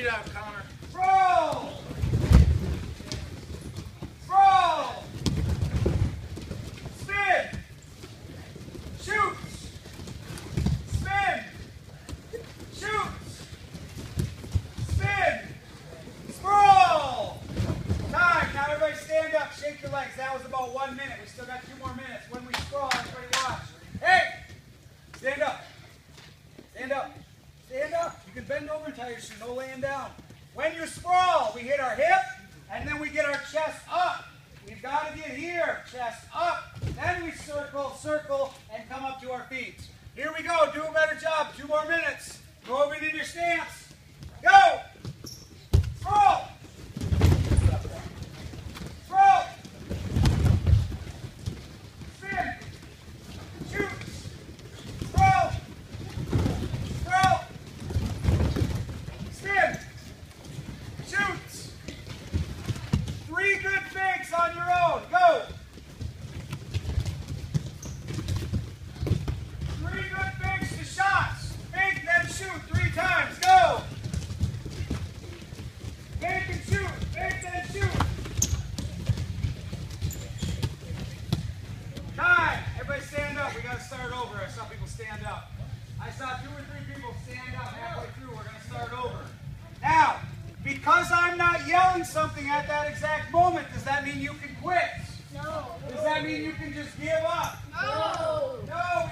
feet out, Connor. Roll! Roll! Spin! Shoots! Spin! Shoots! Spin! Sprawl! Time! Now everybody stand up, shake your legs. That was about 1 minute. We still got 2 more minutes. When we sprawl, everybody watch. Hey! Stand up. Stand up. Stand up. You can bend over and tie your shoe. No laying down. When you sprawl, we hit our hip, and then we get our chest up. We've got to get here. Chest up. Then we circle, circle, and come up to our feet. Here we go. Do a better job. 2 more minutes. Go over in your stance. Go! Sprawl! Sprawl! Spin! Shoot! Sprawl! Sprawl! Spin! Shoot! 3 good fakes on your own. Go! 3 good fakes to shots. Fake, then shoot 3 times. Go! Fake and shoot. Fake, then shoot. Time. Everybody stand up. We got to start over. I saw people stand up. I saw 2 or 3 people stand up halfway through. We're going to start over. Now, because I'm not yelling something at that exact moment, does that mean you can quit? No. Does that mean you can just give up? No. No,